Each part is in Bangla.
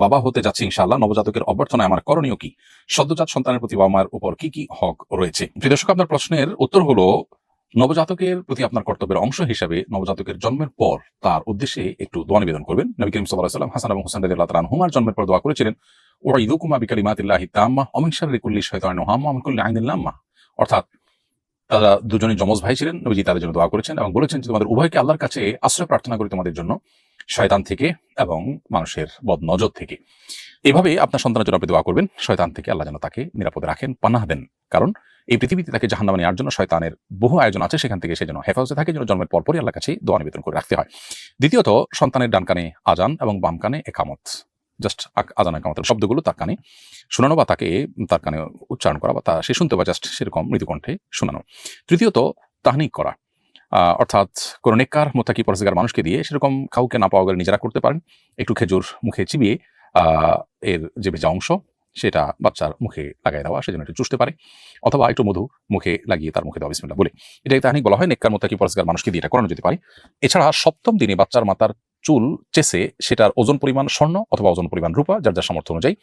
বাবা হতে যাচ্ছি ইনশাআল্লাহ, নবজাতকের অভ্যর্থনায় আমার করণীয় কি? সদ্যজাত সন্তানের প্রতি বাবা মায়ের উপর কি কি হক রয়েছে? প্রিয় দর্শক, আপনার প্রশ্নের উত্তর হলো, নবজাতকের প্রতি আপনার কর্তব্যের অংশ হিসেবে নবজাতকের জন্মের পর তার উদ্দেশ্যে একটু দোয়া নিবেদন করবেন। নবী করিম সাল্লাল্লাহু আলাইহি ওয়াসাল্লাম হাসান এবং হুসাইন রাদিয়াল্লাহু তাআলা আনহুমার জন্মের পর দোয়া করেছিলেন, উঈদুকুমা বিকালিমাতিল্লাহি তাম্মা ওয়া মিন শাররি কুল্লি শাইতানিন ওয়াহাম্মা ওয়া মিন কুল্লি আইনিন লাম্মা। অর্থাৎ তারা দুজনই যমজ ভাই ছিলেন। নবীজি তাদের জন্য দোয়া করেছেন এবং বলেছেন যে তোমাদের উভয়কে আল্লাহর কাছে আশ্রয় প্রার্থনা করি তোমাদের জন্য শয়তান থেকে এবং মানুষের বদনজর থেকে। এভাবে আপনার সন্তানের জন্য আপনি দোয়া করবেন, শয়তান থেকে আল্লাহ যেন তাকে নিরাপদে রাখেন, পানাহ দেন। কারণ এই পৃথিবীতে তাকে জাহান্নামে নেওয়ার জন্য শয়তানের বহু আয়োজন আছে, সেখান থেকে সে যেন হেফাজতে থাকে, যেন জন্মের পরপরই আল্লাহর কাছে দোয়া নিবেদন করে রাখতে হয়। দ্বিতীয়ত, সন্তানের ডান কানে আজান এবং বাম কানে একামত, জাস্ট আজান একামতের শব্দগুলো তার কানে শোনানো বা তাকে তার কানে উচ্চারণ করা বা তা সে শুনতে বা জাস্ট সেরকম মৃদুকণ্ঠে শোনানো। তৃতীয়ত, তাহনিক করা, অর্থাৎ কোন নেককার মুত্তাকি পরহেজগার মানুষকে দিয়ে, সেরকম কাউকে না পাওয়া গেলে নিজেরা করতে পারেন, একটু খেজুর মুখে চিবিয়ে এর যে ভেজা অংশ সেটা বাচ্চার মুখে লাগাই দেওয়া, সেজন্য একটু চুষতে পারে, অথবা একটু মধু মুখে লাগিয়ে তার মুখে দেওয়া বিসমিল্লাহ বলে। এটাকে তাহনিক বলা হয়। নেককার মুত্তাকি পরহেজগার মানুষকে দিয়ে এটা করানো যেতে পারে। এছাড়া সপ্তম দিনে বাচ্চার মাথার চুল চেসে সেটার ওজন পরিমাণ স্বর্ণ অথবা ওজন পরিমাণ রূপা, যার যার সামর্থ্য অনুযায়ী,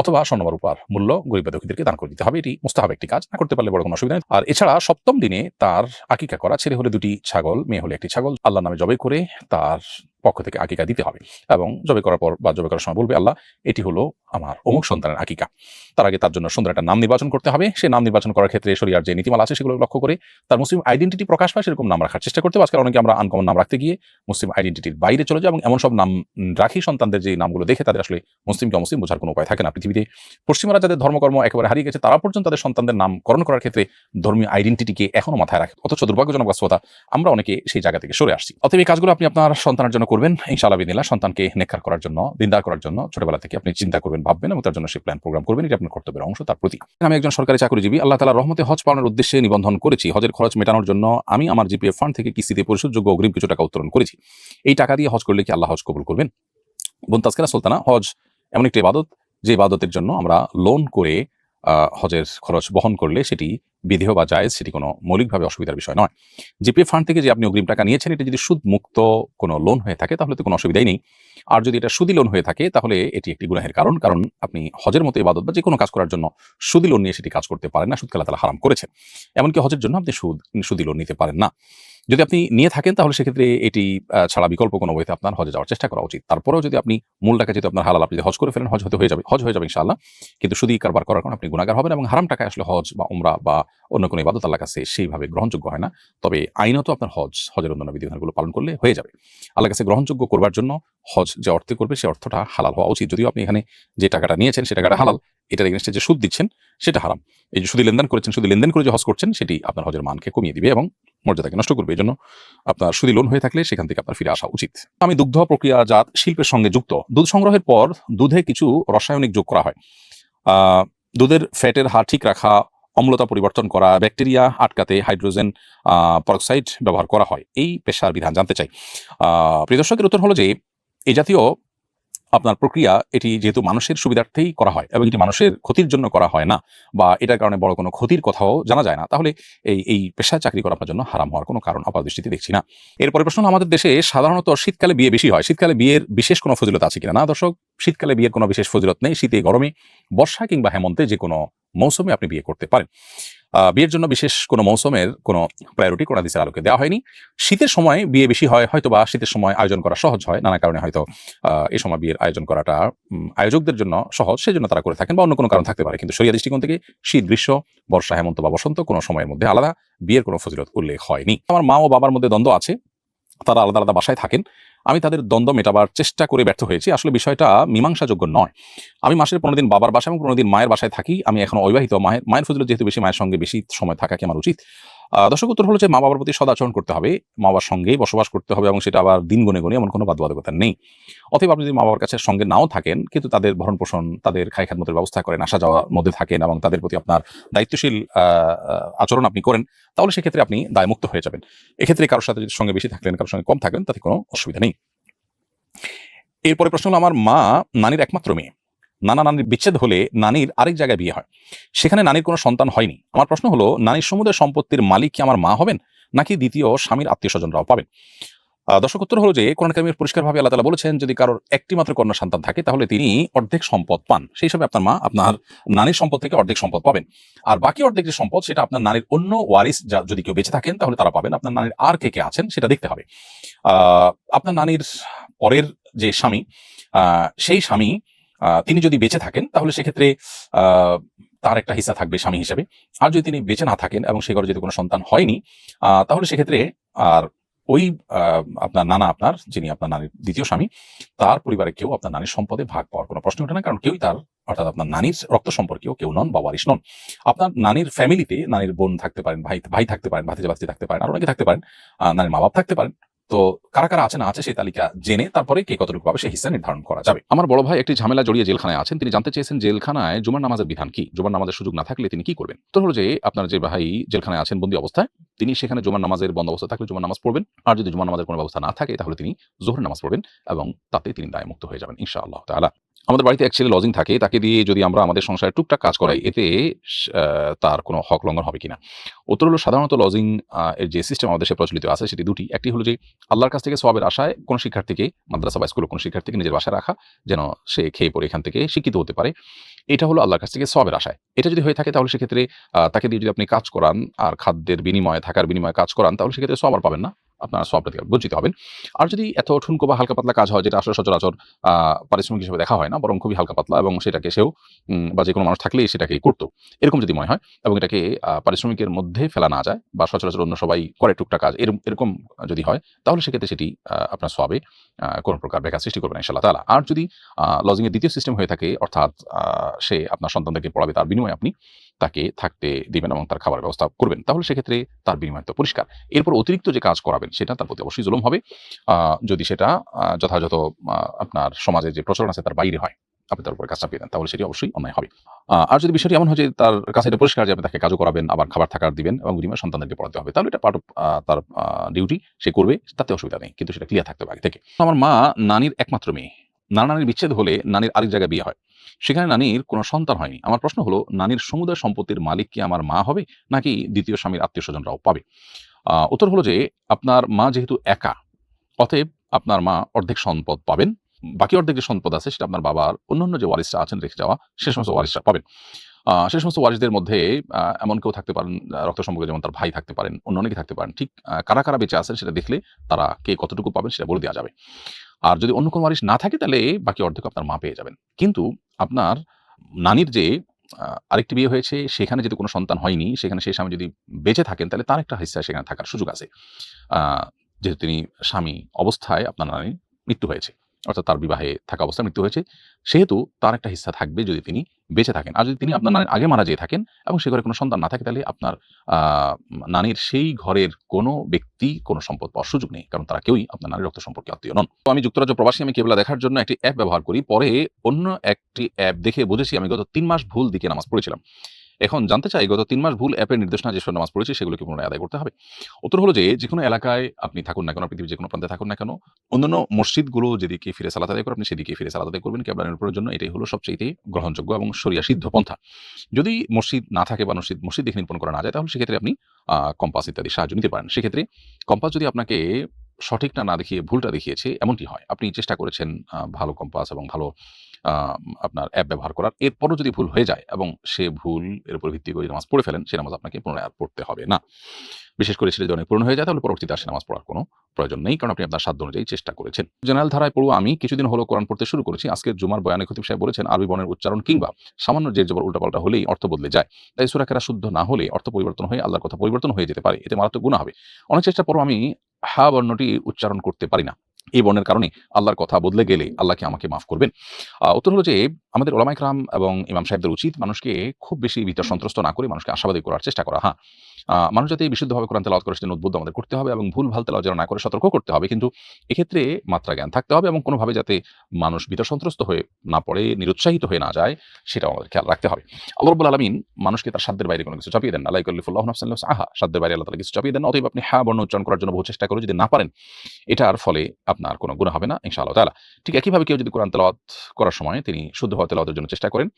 অথবা স্বর্ণ বা রূপার মূল্য গরিব বা দুঃখীদেরকে দান করে দিতে হবে। এটি মুস্তাহাব একটি কাজ, না করতে পারলে বড় কোনো অসুবিধা নেই। আর এছাড়া সপ্তম দিনে তার আকিকা করা, ছেলে হলে 2টি ছাগল, মেয়ে হলে 1টি ছাগল আল্লাহর নামে জবাই করে তার পক্ষ থেকে আকিকা দিতে হবে এবং জবাই করার পর বা জবাই করার সময় বলবে, আল্লাহ এটি হলো আমার অমুক সন্তানের আকিকা। তার আগে তার জন্য সুন্দর একটা নাম নির্বাচন করতে হবে। সে নাম নির্বাচন করার ক্ষেত্রে শরিয়ার যে নীতিমালা আছে সেগুলো লক্ষ্য করে তার মুসলিম আইডেন্টিটি প্রকাশ পায় সেরকম নাম রাখার চেষ্টা করতে হবে। আজকাল অনেকে আমরা আনকমন নাম রাখতে গিয়ে মুসলিম আইডেন্টিটির বাইরে চলে যায় এবং এমন সব নাম রাখি সন্তানদের যে নামগুলো দেখে তাদের আসলে মুসলিমকে অমুসলিম বোঝার কোনো উপায় থাকে না। পৃথিবীতে পশ্চিমারা যাদের ধর্মকর্ম একেবারে হারিয়ে গেছে, তারা পর্যন্ত তাদের সন্তানদের নামকরণ করার ক্ষেত্রে ধর্মীয় আইডেন্টিটিকে এখনো মাথায় রাখে। অথচ দুর্ভাগ্যজনক বাস্তবতা, আমরা অনেকে সেই জায়গা থেকে সরে আসছি। অতএব এই কাজগুলো আপনি আপনার সন্তানের জন্য করবেন ইনশাআল্লাহ বিদিনিল্লাহ। সন্তানকে নেককার করার জন্য, দিনদার করার জন্য ছোটবেলা থেকে আপনি চিন্তা করবেন, ভাববেন এবং তার জন্য সেই প্ল্যান প্রোগ্রাম করবেন। এটা আপনার কর্তব্যের অংশ তার প্রতি। আমি একজন সরকারি চাকরিজীবী, আল্লাহ তাআলার রহমতে হজ পালনের উদ্দেশ্যে নিবন্ধন করেছি। হজের খরচ মেটানোর জন্য আমি আমার জিপিএফ ফান্ড থেকে কিস্তিতে পরিশোধযোগ্য অগ্রিম কিছু টাকা উত্তোলন করেছি। এই টাকা দিয়ে হজ করলে কি আল্লাহ হজ কবুল করবেন? বোন তাসকিরা সুলতানা, হজ এমন একটি ইবাদত যে ইবাদতের জন্য আমরা লোন করে হজের খরচ বহন করলে সেটি বিধেয় বা জায়েজ, সেটি কোনো মৌলিকভাবে অসুবিধার বিষয় নয়। জিপিএফ ফান্ড থেকে যে আপনি অগ্রিম টাকা নিয়েছেন, এটা যদি সুদ মুক্ত কোনো লোন হয়ে থাকে তাহলে তো কোনো অসুবিধাই নেই। আর যদি এটা সুদি লোন হয়ে থাকে তাহলে এটি একটি গুনাহের কারণ। কারণ আপনি হজের মতো ইবাদত বা যে কোনো কাজ করার জন্য সুদি লোন নিয়ে সেটি কাজ করতে পারেন না। সুদকে আল্লাহ তাআলা হারাম করেছেন। এমনকি হজের জন্য আপনি সুদি লোন নিতে পারেন না। যদি আপনি নিয়ে থাকেন তাহলে সেক্ষেত্রে এটি ছাড়া বিকল্প কোনো ওয়েতে আপনার হজে যাওয়ার চেষ্টা করা উচিত। তারপরেও যদি আপনি মূল টাকা যেহেতু আপনার হালাল, আপনি যদি হজ করে ফেলেন হজ হয়ে যাবে ইনশাআল্লাহ। কিন্তু সুদি কারবার করার কারণে আপনি গুনাহগার হবেন এবং হারাম টাকায় আসলে হজ বা উমরা বা অন্য কোনো ইবাদত আল্লাহর কাছে সেইভাবে গ্রহণযোগ্য হয় না। তবে আইনত আপনার হজের অন্যান্য বিধিবিধানগুলো পালন করলে হয়ে যাবে। আল্লাহর কাছে গ্রহণযোগ্য করবার জন্য হজ যে অর্থে করবে সে অর্থটা হালাল হওয়া উচিত। যদিও আপনি এখানে যে টাকাটা নিয়েছেন সে টাকাটা হালাল, এটার এগেইনস্টে যে সুদ দিচ্ছেন সেটা হারাম। এই যে সুদি লেনদেন করেছেন, সুদি লেনদেন করে যে হজ করছেন সেটি আপনার হজের মানকে কমিয়ে দিবে এবং মর্যাদাকে নষ্ট করবে। এই জন্য আপনার সুদি লোন হয়ে থাকলে সেখান থেকে আপনার ফিরে আসা উচিত। আমি দুগ্ধ প্রক্রিয়াজাত শিল্পের সঙ্গে যুক্ত। দুধ সংগ্রহের পর দুধে কিছু রাসায়নিক যোগ করা হয়। দুধের ফ্যাটের হার ঠিক রাখা, অম্লতা পরিবর্তন করা, ব্যাকটেরিয়া আটকাতে হাইড্রোজেন পারক্সাইড ব্যবহার করা হয়। এই পেশার বিধান জানতে চাই। প্রিয় দর্শকের উত্তর হলো যে এই জাতীয় আপনার প্রক্রিয়া এটি যেহেতু মানুষের সুবিধার্থেই করা হয় এবং এটি মানুষের ক্ষতির জন্য করা হয় না বা এটার কারণে বড় কোনো ক্ষতির কথাও জানা যায় না, তাহলে এই পেশায় চাকরি করা আপনার জন্য হারাম হওয়ার কোনো কারণ আপাত দৃষ্টিতে দেখছি না। এরপরে প্রশ্ন, আমাদের দেশে সাধারণত শীতকালে বিয়ে বেশি হয়। শীতকালে বিয়ের বিশেষ কোনো ফজিলত আছে কিনা? না দর্শক, শীতকালে বিয়ের কোনো বিশেষ ফজিলত নেই। শীতে, গরমে, বর্ষা কিংবা হেমন্তে যে কোনো মৌসুমে আপনি বিয়ে করতে পারেন। বিয়ের জন্য বিশেষ কোনো মৌসুমের কোনো প্রায়োরিটি কোনো হাদিসের আলোকে দেওয়া হয়নি। শীতের সময় বিয়ে বেশি হয়, হয়তো বা শীতের সময় আয়োজন করা সহজ হয়, নানা কারণে হয়তো এই সময় বিয়ের আয়োজন করাটা আয়োজকদের জন্য সহজ, সেজন্য তারা করে থাকেন, বা অন্য কোনো কারণ থাকতে পারে। কিন্তু শরিয়া দৃষ্টিকোণ থেকে শীত, গ্রীষ্ম, বর্ষা, হেমন্ত বা বসন্ত কোনো সময়ের মধ্যে আলাদা বিয়ের কোনো ফজিলত উল্লেখ হয়নি। আমার মা ও বাবার মধ্যে দ্বন্দ্ব আছে, তারা আলাদা আলাদা বাসায় থাকেন। আমি তাদের দ্বন্দ্ব মেটাবার চেষ্টা করে ব্যর্থ হয়েছি। আসলে বিষয়টা মীমাংসাযোগ্য নয়। আমি মাসের 15 দিন বাবার বাসায় এবং 15 দিন মায়ের বাসায় থাকি। আমি এখনো অবিবাহিত। মায়ের ফজিলত যেহেতু বেশি, মায়ের সঙ্গে বেশি সময় থাকা কি আমার উচিত? দর্শক, উত্তর হলো যে মা বাবার প্রতি সদাচরণ করতে হবে, মা বাবার সঙ্গেই বসবাস করতে হবে এবং সেটা আবার দিন গুনে গুনে, এমন কোনো বাধ্যবাধকতা নেই। অতএব আপনি যদি মা বাবার কাছে সঙ্গে নাও থাকেন, কিন্তু তাদের ভরণ পোষণ, তাদের খাই খাদমতের ব্যবস্থা করেন, আসা যাওয়ার মধ্যে থাকেন এবং তাদের প্রতি আপনার দায়িত্বশীল আচরণ আপনি করেন, তাহলে সেক্ষেত্রে আপনি দায়মুক্ত হয়ে যাবেন। এক্ষেত্রে কারোর সাথে যদি সঙ্গে বেশি থাকলেন, কারোর সঙ্গে কম থাকলেন, তাতে কোনো অসুবিধা নেই। এরপরে প্রশ্ন হলো, আমার মা নানির একমাত্র মেয়ে। নানা নানির বিচ্ছেদ হলে নানির আরেক জায়গায় বিয়ে হয়, সেখানে নানির কোনো সন্তান হয়নি। আমার প্রশ্ন হলো, নানির সমুদয় সম্পত্তির মালিক কি আমার মা হবেন নাকি দ্বিতীয় স্বামীর আত্মীয় স্বজনরাও পাবেন? দর্শক, উত্তর হলো যে কোরআন কারিমের পরিষ্কারভাবে আল্লাহ তাআলা বলেছেন, যদি কারোর একটি মাত্র কন্যা সন্তান থাকে তাহলে তিনি অর্ধেক সম্পদ পান। সেই হিসাবে আপনার মা আপনার নানির সম্পদ থেকে অর্ধেক সম্পদ পাবেন। আর বাকি অর্ধেক যে সম্পদ, সেটা আপনার নানির অন্য ওয়ারিস যদি কেউ বেঁচে থাকেন তাহলে তারা পাবেন। আপনার নানির আর কে কে আছেন সেটা দেখতে হবে। আপনার নানির পরের যে স্বামী, সেই স্বামী তিনি যদি বেঁচে থাকেন তাহলে সেক্ষেত্রে তার একটা হিস্সা থাকবে স্বামী হিসেবে। আর যদি তিনি বেঁচে না থাকেন এবং সে ঘরে যদি কোনো সন্তান হয়নি, তাহলে সেক্ষেত্রে আর ওই আপনার নানা, আপনার যিনি আপনার নানির দ্বিতীয় স্বামী, তার পরিবারে কেউ আপনার নানির সম্পদে ভাগ পাওয়ার কোনো প্রশ্ন ওঠে না, কারণ কেউই তার, অর্থাৎ আপনার নানির রক্ত সম্পর্কীয় কেউ নন বা ওয়ারিশ নন। আপনার নানির ফ্যামিলিতে নানির বোন থাকতে পারেন, ভাই থাকতে পারেন, ভাতিজা ভাতিজি থাকতে পারেন, আর অনেকে থাকতে পারেন, নানির মা বাপ থাকতে পারেন। তো কারা কারা আছে না আছে সেই তালিকা জেনে তারপরে কে কতটুকু পাবে সেই হিস্সা নির্ধারণ করা যাবে। আমার বড় ভাই একটি ঝামেলা জড়িয়ে জেলখানায় আছেন। তিনি জানতে চেয়েছেন জেলখানায় জুমার নামাজের বিধান কি, জুমার নামাজের সুযোগ না থাকলে তিনি কি করবেন। তো হলো যে আপনার যে ভাই জেলখানায় আছেন বন্দী অবস্থায়, তিনি সেখানে জুমার নামাজের বন্দোবস্ত থাকলে জুমার নামাজ পড়বেন। আর যদি জুমার নামাজের কোনো ব্যবস্থা না থাকে তাহলে তিনি যোহরের নামাজ পড়বেন এবং তাতে তিনি দায়মুক্ত হয়ে যাবেন ইনশাআল্লাহ তাআলা। আমাদের বাড়িতে এক ছেলে লজিং থাকে, তাকে দিয়ে যদি আমরা আমাদের সংসারে টুকটাক কাজ করাই, এতে তার কোনো হক লঙ্ঘন হবে কিনা। উত্তর হলো, সাধারণত লজিং এর যে সিস্টেম আমাদের দেশে প্রচলিত আছে সেটি দুটি। একটি হলো যে আল্লাহর কাছ থেকে সওয়াবের আশায় কোনো শিক্ষার্থীকে, মাদ্রাসা বা স্কুলের কোনো শিক্ষার্থীকে নিজের বাসায় রাখা, যেন সে খেয়ে পড়ে এখান থেকে শিক্ষিত হতে পারে। এটা হলো আল্লাহর কাছ থেকে সওয়াবের আশায়। এটা যদি হয়ে থাকে তাহলে সেক্ষেত্রে তাকে দিয়ে যদি আপনি কাজ করান আর খাদ্যের বিনিময়ে, থাকার বিনিময়ে কাজ করান, তাহলে সেক্ষেত্রে সওয়াব আর পাবেন না, আপনার সওয়াবটা থেকে বঞ্চিত হবেন। আর যদি এত ঠুনকো বা হালকা পাতলা কাজ হয়, যেটা আসলে সচরাচর পারিশ্রমিক হিসেবে দেখা হয় না, বরং খুবই হালকা পাতলা এবং সেটাকে সেও বা যে কোনো মানুষ থাকলেই সেটাকে করতো, এরকম যদি মনে হয় এবং এটাকে পারিশ্রমিকের মধ্যে ফেলা না যায় বা সচরাচর অন্য সবাই করে টুকটাক কাজ, এরকম যদি হয়, তাহলে সেক্ষেত্রে সেটি আপনার সওয়াবে কোনো প্রকার ব্যাঘাত সৃষ্টি করবে না ইনশাআল্লাহ তাআলা। আর যদি লজিং এর দ্বিতীয় সিস্টেম হয়ে থাকে, অর্থাৎ সে আপনার সন্তানদেরকে পড়াবে, তার বিনিময়ে আপনি তাকে থাকতে দিবেন এবং তার খাবারের ব্যবস্থা করবেন, তাহলে সেক্ষেত্রে তার বিনিময় তো পরিষ্কার। এরপর অতিরিক্ত যে কাজ করাবেন সেটা তার প্রতি অবশ্যই জুলুম হবে, যদি সেটা যথাযথ আপনার সমাজের যে প্রচলন আছে তার বাইরে হয়, আপনি তার উপরে কাজ চাপিয়ে দেন, তাহলে সেটি অবশ্যই অন্যায় হবে। আর যদি বিষয়টি এমন হয় যে তার কাছে এটা পরিষ্কার যে আপনি তাকে কাজও করাবেন, আবার খাবার থাকার দিবেন এবং বিনিময়ে সন্তানদেরকে পড়াতে হবে, তাহলে এটা পার্ট অফ তার ডিউটি, সে করবে, তাতে অসুবিধা নেই, কিন্তু সেটা ক্লিয়ার থাকতে হবে আগে থেকে। আমার মা নানির একমাত্র মেয়ে। নানির বিচ্ছেদ হলে নানির আরেক জায়গায় বিয়ে হয়, সেখানে নানির কোনো সন্তান হয়নি। আমার প্রশ্ন হলো, নানির সমুদয় সম্পত্তির মালিক কি আমার মা হবে, নাকি দ্বিতীয় স্বামীর আত্মীয় স্বজনরাও পাবে? উত্তর হলো যে আপনার মা যেহেতু একা, অতএব আপনার মা অর্ধেক সম্পদ পাবেন। বাকি অর্ধেক যে সম্পদ আছে সেটা আপনার বাবার অন্যান্য যে ওয়ারিসরা আছেন রেখে যাওয়া, সে সমস্ত ওয়ারিসরা পাবেন। সে সমস্ত ওয়ারিসদের মধ্যে এমন কেউ থাকতে পারেন রক্ত সম্পর্কে, যেমন তার ভাই থাকতে পারেন, অন্য অনেকে থাকতে পারেন। ঠিক কারা কারা বেঁচে আছেন সেটা দেখলে তারা কে কতটুকু পাবেন সেটা বলে দেওয়া যাবে। আর যদি অন্য কোনো ওয়ারিশ না থাকে তাহলে বাকি অর্ধেক আপনার মা পেয়ে যাবেন। কিন্তু আপনার নানির যে আরেকটি বিয়ে হয়েছে, সেখানে যদি কোনো সন্তান হয়নি, সেখানে সেই স্বামী যদি বেঁচে থাকেন তাহলে তার একটা হিস্সা সেখানে থাকার সুযোগ আছে। আ যেহেতু তিনি স্বামী অবস্থায় আপনার নানির মৃত্যু হয়েছে, অর্থাৎ তার বিবাহে থাকা অবস্থায় মৃত্যু হয়েছে, সেহেতু তার একটা হিস্সা থাকবে যদি তিনি বেঁচে থাকেন। আর যদি তিনি আপনার নানির আগে মারা যেয়ে থাকেন এবং সে ঘরে কোনো সন্তান না থাকে, তাহলে আপনার আ নানির সেই ঘরের কোনো ব্যক্তি কোনো সম্পদ পাওয়ার সুযোগ নেই। কারণ তারা কেউই আপনার নানির রক্ত সম্পর্কে আত্মীয় নন। তো আমি যুক্তরাজ্য প্রবাসী, আমি কেবলা দেখার জন্য একটি অ্যাপ ব্যবহার করি। পরে অন্য একটি অ্যাপ দেখে বুঝেছি আমি গত ৩ মাস ভুল দিকে নামাজ পড়েছিলাম। এখন জানতে চাই, গত ৩ মাস ভুল অ্যাপের নির্দেশনা যেসব নামাজ পড়েছি সেগুলো কি পুনরায় আদায় করতে হবে? উত্তর হলো যে, যেকোনো এলাকায় আপনি থাকুন না কেন, পৃথিবীর যেকোনো প্রান্তে থাকুন না কেন, অন্যান্য মসজিদগুলো যেদিকে ফিরে সালাত আদায় করেন, আপনি সেদিকে ফিরে সালাত আদায় করবেন কিবলা নির্ভরের জন্য। এটাই হলো সবচাইতে গ্রহণযোগ্য এবং শরিয়া সিদ্ধ পন্থা। যদি মসজিদ না থাকে বা মসজিদ দেখে নিরূপণ করা না যায়, তাহলে সেক্ষেত্রে আপনি কম্পাস ইত্যাদি সাহায্য নিতে পারেন। সেক্ষেত্রে কম্পাস যদি আপনাকে সঠিকটা না দেখিয়ে ভুলটা দেখিয়েছে এমনটি হয়, আপনি চেষ্টা করেছেন ভালো কম্পাস এবং ভালো আপনার অ্যাপ ব্যবহার করার, এরপরও যদি ভুল হয়ে যায় এবং সে ভুল এর উপর ভিত্তি করে নামাজ পড়ে ফেলেন, সে নামাজ আপনাকে পুনরায় আর পড়তে হবে না। বিশেষ করে সেটা যদি অনেক পুরনো হয়ে যায়, তাহলে পরবর্তীতে আর সে নামাজ পড়ার কোনো প্রয়োজন নেই, কারণ আপনি আপনার সাধ্য অনুযায়ী চেষ্টা করেছেন। জেনারেল ধারায় পড়ুয়া আমি কিছুদিন হলো কোরআন পড়তে শুরু করেছি। আজকের জুমার বয়ানে খতিব সাহেব বলেছেন, আরবি বর্ণের উচ্চারণ কিংবা সামান্য জের জবর উল্টাপাল্টা হলেই অর্থ বদলে যায়। তাই সূরা কেরা শুদ্ধ না হলে অর্থ পরিবর্তন হয়ে আল্লাহর কথা পরিবর্তন হয়ে যেতে পারে, এতে মারাত্মক গুনাহ হবে। অনেক চেষ্টার পরও আমি হা বর্ণটি উচ্চারণ করতে পারি না। এই বর্ণের কারণে আল্লাহর কথা বদলে গেলে আল্লাহ কি আমাকে মাফ করবেন? উত্তর হলো যে, আমাদের ওলামা ইকরাম এবং ইমাম সাহেবদের উচিত মানুষকে খুব বেশি ভীত সন্ত্রস্ত না করে মানুষকে আশাবাদী করার চেষ্টা করা। হ্যাঁ, মানুষ যাতে বিশুদ্ধভাবে কোরআন তেলাওয়াত করে সেটা উদ্বুদ্ধ আমাদের করতে হবে এবং ভুলভাল তেলাওয়াত যেন না করে সতর্ক করতে হবে। কিন্তু এক্ষেত্রে মাত্রা জ্ঞান থাকতে হবে এবং কোনোভাবে যাতে মানুষ ভীত সন্ত্রস্ত হয়ে না পড়ে, নিরুৎসাহিত হয়ে না যায়, সেটাও আমাদের খেয়াল রাখতে হবে। আল্লাহ রাব্বুল আলামিন মানুষকে তার সাধ্যের বাইরে কোনো কিছু চাপিয়ে দেন না। লা ইউকাল্লিফুল্লাহু নাফসান ইল্লা উসআহা। সাধ্যের বাইরে আল্লাহ তাআলা কিছু চাপিয়ে দেন না। অতএব আপনি হ্যাঁ বর্ণ উচ্চারণ করার জন্য বহু চেষ্টা করে যদি না পারেন, এটার ফলে আপনার কোনো গুনাহ হবে না ইনশাআল্লাহ তাআলা। ঠিক একইভাবে কেউ যদি কোরআন তেলাওয়াত করার সময় তিনি শুদ্ধভাবে তেলাওয়াতের জন্য চেষ্টা করেন,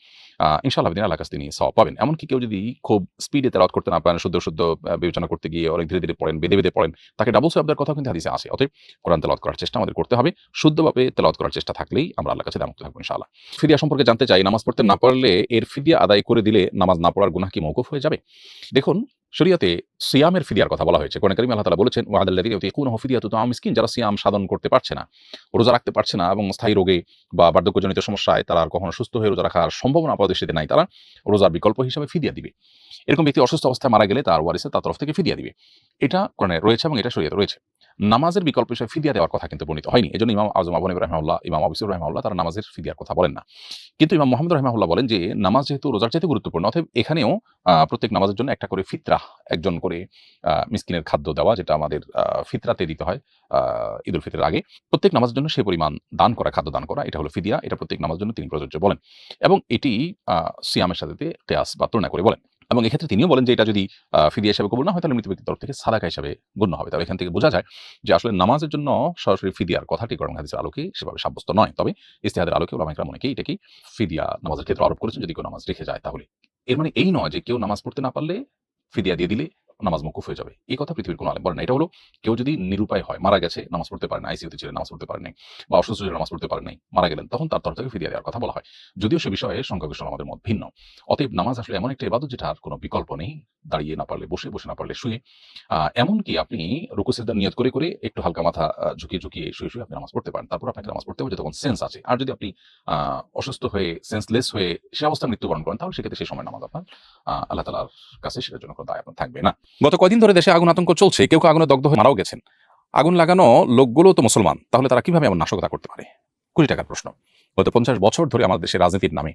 ইনশাআল্লাহ আল্লাহর কাছে তিনি সওয়াব পাবেন। এমনকি কেউ যদি খুব স্পিডে তেলাওয়াত করতে না পারেন, শুদ্ধ হয়তো বিবেচনা করতে গিয়ে অনেক ধীরে ধীরে পড়েন, বেঁধে বেঁধে পড়েন, তাকে ডাবল সওয়াব দেওয়ার কথা কিন্তু হাদিসে আসে। অতএব কোরআন তেলাওয়াত করার চেষ্টা আমাদের করতে হবে। শুদ্ধভাবে তেলাওয়াত করার চেষ্টা থাকলেই আমরা আল্লাহর কাছে দামুক্ত থাকবো ইনশাআল্লাহ। ফিদিয়া সম্পর্কে জানতে চাই, নামাজ পড়তে না পারলে এর ফিদিয়া আদায় করে দিলে নামাজ না পড়ার গুনাহ কি মওকুফ হয়ে যাবে? দেখুন, শরিয়াতে সিয়ামের ফিদিয়ার কথা বলা হয়েছে। কোরআন কারীমে আল্লাহ তাআলা বলেছেন, ওয়া আলাল্লাযীনা ইউতীকুনাহু ফিদিয়াতুন তা'আমু মিসকিন, যারা সিয়াম সাধন করতে পারছে না, রোজা রাখতে পারছে না এবং স্থায়ী রোগে বা বার্ধক্যজনিত সমস্যায় তারা আর কখনো সুস্থ হয়ে রোজা রাখার সম্ভাবনা আপাতত দৃষ্টিতে নাই, তারা রোজার বিকল্প হিসেবে ফিদিয়া দিবে। এরকম ব্যক্তি অসুস্থ অবস্থায় মারা গেলে তার ওয়ারিসে তার তরফ থেকে ফিদিয়া দিবে। এটা কোরআনে রয়েছে এবং এটা শরিয়াতে রয়েছে। নামাজের বিকল্প হিসেবে ফিদিয়া দেওয়ার কথা কিন্তু বর্ণিত হয়নি। এজন্য ইমাম আযম আবু হানিফা রাহিমাহুল্লাহ, ইমাম আবু ইউসুফ রাহিমাহুল্লাহ তারা নামাজের ফিদিয়ার কথা বলেন না। কিন্তু ইমাম মুহাম্মদ রাহিমাহুল্লাহ বলেন যে নামাজ যেহেতু রোজার চাইতে গুরুত্বপূর্ণ, অতএব এখানেও প্রত্যেক নামাজের জন্য একটা করে ফিতরাহ, একজন করে মিসকিনের খাদ্য দেওয়া, যেটা আমাদের ফিতরাতে দিতে হয় ঈদুল ফিতরের আগে। প্রত্যেক নামাজের জন্য সেই পরিমাণ দান করা, খাদ্য দান করা, এটা হলো ফিদিয়া। এটা প্রত্যেক নামাজের জন্য তিনি প্রযোজ্য বলেন এবং এটি সিয়ামের সাথে কিয়াস বা তুলনা করে বলেন। এবং এক্ষেত্রে তিনিও বলেন যে এটা যদি ফিদিয়া হিসেবে কবুল না হয় তাহলে মৃত ব্যক্তির তরফ থেকে সাদাকা হিসেবে গণ্য হবে। তবে এখান থেকে বোঝা যায় যে আসলে নামাজের জন্য সরাসরি ফিদিয়ার কথাটি কোরআন হাদিসের আলোকে সেভাবে সাব্যস্ত নয়। তবে ইজতিহাদের আলোকে উলামায়ে কেরাম অনেকেই এটাকে ফিদিয়া নামাজের ক্ষেত্রে আরোপ করেছেন যদি কেউ নামাজ রেখে যায় তাহলে। এর মানে এই নয় যে কেউ নামাজ পড়তে না পারলে ফিদিয়া দিয়ে দিলে নামাজ মওকুফ হয়ে যাবে। এই কথা পৃথিবীর কোনো আলেম বলেন না। এটা হলো কেউ যদি নিরুপায় হয়, মারা গেছে, নামাজ পড়তে পারে না, আইসিইউতে ছিলেন, নামাজ পড়তে পারেন নাই, বা অসুস্থ ছিলেন, নামাজ পড়তে পারেন নাই, মারা গেলেন, তখন তার তরফ থেকে ফিদিয়া দেওয়ার কথা বলা হয়। যদিও সে বিষয়ে সংখ্যাগরিষ্ঠ আমাদের মত ভিন্ন। অতএব নামাজ আসলে এমন একটা ইবাদত যেটার কোনো বিকল্প নেই। দাঁড়িয়ে না পারলে বসে, বসে না পারলে শুয়ে। এমনকি আপনি রুকু সিজদা নিয়ত করে করে একটু হালকা মাথা ঝুঁকিয়ে ঝুঁকিয়ে শুয়ে শুয়ে আপনি নামাজ পড়তে পারেন। তারপর আপনাকে নামাজ পড়তে হবে যতক্ষণ সেন্স আছে। আর যদি আপনি অসুস্থ হয়ে সেন্সলেস হয়ে সে অবস্থায় মৃত্যুবরণ করেন তাহলে সেক্ষেত্রে সেই সময় নামাজ আপনার আল্লাহ তাআলার কাছে সেটার জন্য কোনো দায় আপনার থাকবে না। গত কয়দিন ধরে দেশে আগুন আতঙ্ক চলছে, কেউ কেউ আগুনে দগ্ধ হয়ে মারাও গেছেন। আগুন লাগানো লোকগুলো তো মুসলমান, তাহলে তারা কিভাবে এমন নাশকতা করতে পারে? কোটি টাকার প্রশ্ন। গত 50 বছর ধরে আমাদের দেশের রাজনীতির নামে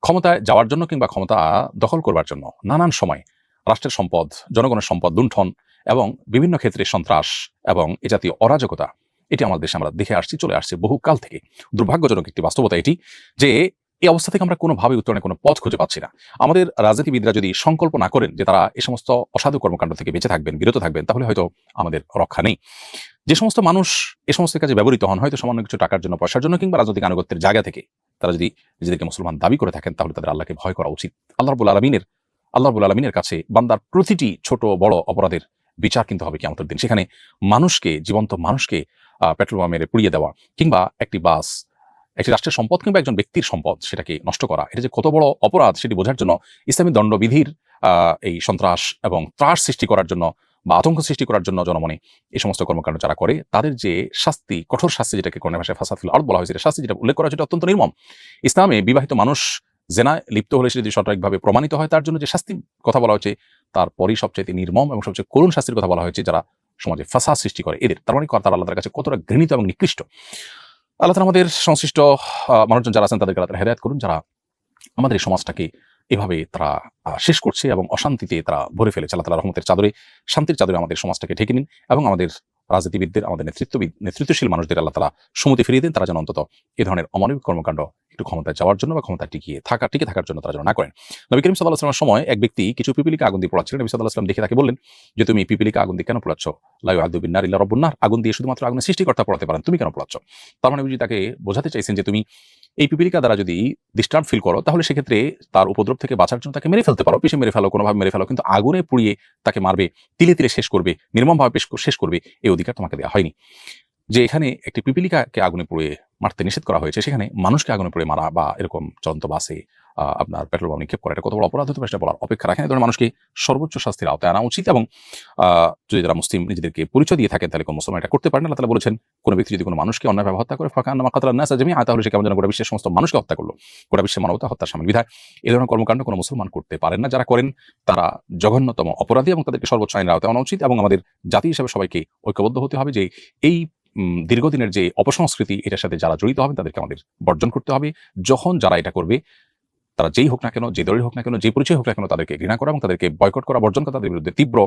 ক্ষমতায় যাওয়ার জন্য কিংবা ক্ষমতা দখল করবার জন্য নানান সময় রাষ্ট্রের সম্পদ, জনগণের সম্পদ লুণ্ঠন এবং বিভিন্ন ক্ষেত্রে সন্ত্রাস এবং এ জাতীয় অরাজকতা, এটি আমাদের দেশে আমরা দেখে আসছি, চলে আসছে বহুকাল থেকে। দুর্ভাগ্যজনক একটি বাস্তবতা এটি যে এই অবস্থা থেকে আমরা কোনোভাবে উত্তরণের কোনো পথ খুঁজে পাচ্ছি না। আমাদের রাজনীতিবিদরা যদি সংকল্প না করেন যে তারা এই সমস্ত অসাধু কর্মকাণ্ড থেকে বেঁচে থাকবেন, বিরত থাকবেন, তাহলে হয়তো আমাদের রক্ষা নেই। যে সমস্ত মানুষ এ সমস্ত কাজে ব্যবহৃত হন, হয়তো সামান্য কিছু টাকার জন্য, পয়সার জন্য কিংবা রাজনৈতিক আনুগত্যের জায়গা থেকে, তারা যদি নিজেদেরকে মুসলমান দাবি করে থাকেন তাহলে তাদের আল্লাহকে ভয় করা উচিত। আল্লাহ রাব্বুল আলামিনের কাছে বান্দার প্রতিটি ছোট বড় অপরাধের বিচার কিন্তু হবে কিয়ামতের দিন। সেখানে মানুষকে, জীবন্ত মানুষকে পেট্রোল বোমা মেরে পুড়িয়ে দেওয়া কিংবা একটি বাস, একটি রাষ্ট্রের সম্পদ কিংবা একজন ব্যক্তির সম্পদ সেটাকে নষ্ট করা, এটা যে কত বড় অপরাধ সেটি বোঝার জন্য ইসলামী দণ্ডবিধির এই সন্ত্রাস এবং ত্রাস সৃষ্টি করার জন্য বা আতঙ্ক সৃষ্টি করার জন্য জনমনে এই সমস্ত কর্মকাণ্ড যারা করে তাদের যে শাস্তি, কঠোর শাস্তি, যেটাকে কোরআনের ভাষায় ফাসাদ ফিল আরদ বলা হয়েছে, শাস্তি যেটা উল্লেখ করা যেটা অত্যন্ত নির্মম। ইসলামে বিবাহিত মানুষ জেনায় লিপ্ত হলে সেটা যদি সঠিকভাবে প্রমাণিত হয় তার জন্য যে শাস্তি কথা বলা হয়েছে তারপরই সবচেয়ে নির্মম এবং সবচেয়ে করুণ শাস্তির কথা বলা হয়েছে যারা সমাজে ফাসাদ সৃষ্টি করে এদের। তার মানে তারা আল্লাহর কাছে কতটা ঘৃণিত এবং নিকৃষ্ট। আল্লাহ তাআলা আমাদের সংশ্লিষ্ট মানুষজন যারা আছেন তাদেরকে আল্লাহ হেদায়েত করুন, যারা আমাদের এই সমাজটাকে এভাবে তারা শেষ করছে এবং অশান্তিতে তারা ভরে ফেলেছে। আল্লাহ তাআলা রহমতের চাদরে, শান্তির চাদরে আমাদের সমাজটাকে ঢেকে নিন এবং আমাদের রাজনীতিবিদদের, আমাদের নেতৃত্বশীল মানুষদের আল্লাহ তাআলা সুমতি ফিরিয়ে দিন। তারা যেন অন্তত এই ধরনের অমানবিক কর্মকাণ্ড একটু ক্ষমতায় যাওয়ার জন্য বা ক্ষমতায় টিকে থাকার জন্য তারা যেন না করেন। নবী করিম সাল্লাল্লাহু আলাইহি ওয়াসাল্লামের সময় এক ব্যক্তি কিছু পিপিলিকা আগুন দিয়ে পোড়াচ্ছিলেন। নবী সাল্লাল্লাহু আলাইহি ওয়াসাল্লাম দেখে তাকে বললেন যে, তুমি পিপিলিকা আগুন দিয়ে কেন পোড়াচ্ছ? লা ইউআযযিবু বিন নার ইল্লা রাব্বুন নার, আগুন দিয়ে শুধুমাত্র আগুনের সৃষ্টিকর্তা পোড়াতে পারেন, তুমি কেন পোড়াচ্ছ? তার মানে তাকে বোঝাতে চাইছেন যে তুমি এই পিপিলিকা দ্বারা যদি ডিস্টার্ব ফিল করো তাহলে সেক্ষেত্রে তার উপদ্রব থেকে বাঁচার জন্য তাকে মেরে ফেলতে পারো, পিষে মেরে ফেলো, কোনোভাবে মেরে ফেলো, কিন্তু আগুনে পুড়িয়ে তাকে মারবে, তিলে তিলে শেষ করবে, নির্মমভাবে শেষ করবে, এই অধিকার তোমাকে দেওয়া হয়নি। যে এখানে একটি পিপিলিকাকে আগুনে পুড়ে মারতে নিষেধ করা হয়েছে, সেখানে মানুষকে আগুনে পুড়ে মারা বা এরকম চলন্ত বাসে আপনার পেট্রোল বোমা নিক্ষেপ করা এটা কত বড় অপরাধ হতে পারে সেটা বলার অপেক্ষা রাখেন। এই ধরনের মানুষকে সর্বোচ্চ শাস্তির আওতায় আনা উচিত এবং যদি তারা মুসলিম নিজেদেরকে পরিচয় দিয়ে থাকেন তাহলে কোন মুসলমান এটা করতে পারেন। আল্লাহ তাআলা বলেছেন, কোন ব্যক্তি যদি কোনো মানুষকে অন্যায়ভাবে হত্যা করে ফাকান্নামা কাতালান নাস জামিআ, তাহলে সে কেমন যেন গোটা বিশ্বের সমস্ত মানুষকে হত্যা করলো, গোটা বিশ্বের মানবতা হত্যার শামিল। বিধায় এই ধরনের কর্মকাণ্ড কোনো মুসলমান করতে পারেন না। যারা করেন তারা জঘন্যতম অপরাধী এবং তাদেরকে সর্বোচ্চ আইনের আওতায় আনা উচিত এবং আমাদের জাতি হিসেবে সবাইকে ঐক্যবদ্ধ হতে হবে যে এই দীর্ঘদিনের যে অপসংস্কৃতি এটার সাথে যারা জড়িত হবেন তাদেরকে আমাদের বর্জন করতে হবে। যখন যারা এটা করবে তারা যেই হোক না কেন, যে দলের হোক না কেন, যে পরিচয় হোক না কেন, তাদেরকে ঘৃণা করা এবং তাদেরকে বয়কট করা, বর্জন করা, তাদের বিরুদ্ধে তীব্র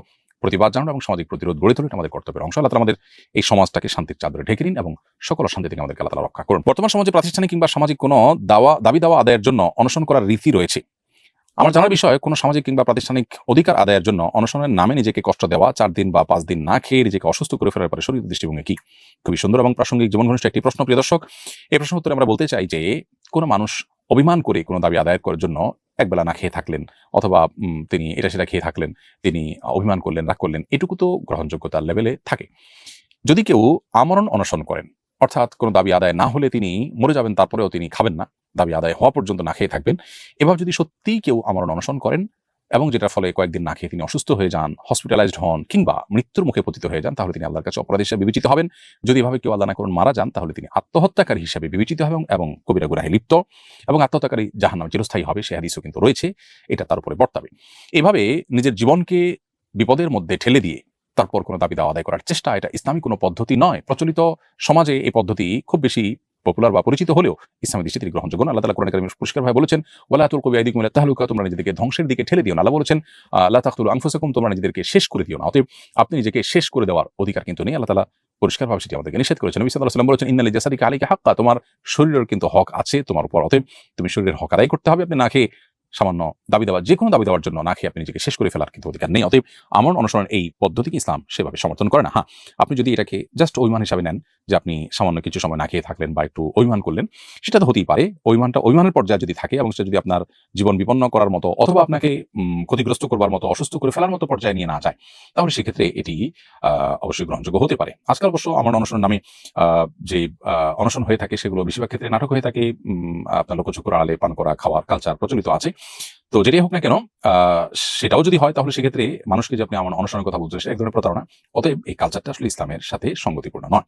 প্রতিবাদ জানানো এবং সামাজিক প্রতিরোধ গড়ে তোলা আমাদের কর্তব্যের অংশ। আল্লাহ তাআলা আমাদের এই সমাজটাকে শান্তির চাদরে ঢেকে নিন এবং সকল অশান্তি থেকে আমাদেরকে আল্লাহ তাআলা রক্ষা করুন। বর্তমান সমাজে প্রাতিষ্ঠানিক কিংবা সামাজিক কোনো দাবি দাওয়া আদায়ের জন্য অনশন করার রীতি রয়েছে। আমার জানার বিষয়, কোনো সামাজিক কিংবা প্রাতিষ্ঠানিক অধিকার আদায়ের জন্য অনশনের নামে নিজেকে কষ্ট দেওয়া, 4 দিন বা 5 দিন না খেয়ে নিজেকে অসুস্থ করে ফেলার পরে শরীরের দৃষ্টিভঙ্গি কি? খুবই সুন্দর এবং প্রাসঙ্গিক জীবন ঘনিষ্ঠ একটি প্রশ্ন প্রিয় দর্শক। এই প্রশ্ন উত্তরে আমরা বলতে চাই যে কোনো মানুষ অভিমান করে কোনো দাবি আদায় করার জন্য একবেলা না খেয়ে থাকলেন, অথবা তিনি এটা সেটা খেয়ে থাকলেন, তিনি অভিমান করলেন, রাগ করলেন, এটুকু তো গ্রহণযোগ্যতার লেভেলে থাকে। যদি কেউ আমরণ অনশন করেন, অর্থাৎ কোনো দাবি আদায় না হলে তিনি মরে যাবেন, তারপরেও তিনি খাবেন না, দাবি আদায় হওয়া পর্যন্ত না খেয়ে থাকবেন, এভাবে যদি সত্যিই কেউ আমরণ অনশন করেন এবং যেটার ফলে কয়েকদিন না খেয়ে তিনি অসুস্থ হয়ে যান, হসপিটালাইজড হন, কিংবা মৃত্যুর মুখে পতিত হয়ে যান, তাহলে তিনি আল্লাহর কাছে অপরাধী হিসেবে বিবেচিত হবেন। যদি এভাবে কেউ আল্লাহ না করুন মারা যান, তাহলে তিনি আত্মহত্যাকারী হিসেবে বিবেচিত হবেন এবং কবিরা গুনাহে লিপ্ত, এবং আত্মহত্যাকারী জাহান্নামে চিরস্থায়ী হবে, সে হাদিসও কিন্তু রয়েছে, এটা তার উপরে বর্তাবে। এভাবে নিজের জীবনকে বিপদের মধ্যে ঠেলে দিয়ে তারপর কোনো দাবি দাওয়া আদায় করার চেষ্টা, এটা ইসলামী কোনো পদ্ধতি নয়। প্রচলিত সমাজে এই পদ্ধতি খুব বেশি পপুলার বা পরিচিত হলেও ইসলামের দৃষ্টিতে এটি গ্রহণযোগ্য না। আল্লাহ তাআলা কোরআনে কারিমে পরিষ্কারভাবে বলেছেন, ওয়ালা তুলকু বিআইদিকুম ইলা তাহলুকা, তোমরা নিজেদেরকে ধ্বংসের দিকে ঠেলে দিও না। আল্লাহ বলেছেন, লা তাকতুলু আনফুসাকুম, তোমরা নিজেদেরকে শেষ করে দিও না। অতএব আপনি নিজেকে শেষ করে দেওয়ার অধিকার কিন্তু নেই। আল্লাহ তাআলা পরিষ্কারভাবে সেটি আমাদেরকে নিষেধ করেছেন। নবী সাল্লাল্লাহু আলাইহি ওয়াসাল্লাম বলেছেন, ইন্না লিজাসাদিকা আলাইকা হাক্কা, তোমার শরীরের কিন্তু হক আছে তোমার উপর। অতএব তুমি শরীরের হক আদায় করতে হবে। আপনি না খেয়ে সামান্য দাবি দেওয়া, যে কোনো দাবি দেওয়ার জন্য না খেয়ে আপনি নিজেকে শেষ করে ফেলার কিন্তু অধিকার নেই। অতএব আমরণ অনুসরণ এই পদ্ধতিকে ইসলাম সেভাবে সমর্থন করে না। হ্যাঁ, আপনি যদি এটাকে জাস্ট অভিমান হিসাবে নেন, যে আপনি সামান্য কিছু সময় না খেয়ে থাকলেন বা একটু অভিমান করলেন, সেটা তো হতেই পারে। অভিমানটা অভিমানের পর্যায়ে যদি থাকে এবং সেটা যদি আপনার জীবন বিপন্ন করার মতো অথবা আপনাকে ক্ষতিগ্রস্ত করবার মতো, অসুস্থ করে ফেলার মতো পর্যায়ে নিয়ে না যায়, তাহলে সেক্ষেত্রে এটি অবশ্যই গ্রহণযোগ্য হতে পারে। আজকাল অবশ্য আমরণ অনশনের নামে যে অনশন হয়ে থাকে, সেগুলো বেশিরভাগ ক্ষেত্রে নাটক হয়ে থাকে। আপনার লোকচক্ষুর আড়ালে পান করা, খাওয়ার কালচার প্রচলিত আছে। তো যেটাই হোক না কেন, সেটাও যদি হয়, তাহলে সেক্ষেত্রে মানুষকে যে আপনি আমার অনশনের কথা বলছেন, সেটা এক ধরনের প্রতারণা। অতএব এই কালচারটা আসলে ইসলামের সাথে সঙ্গতিপূর্ণ নয়।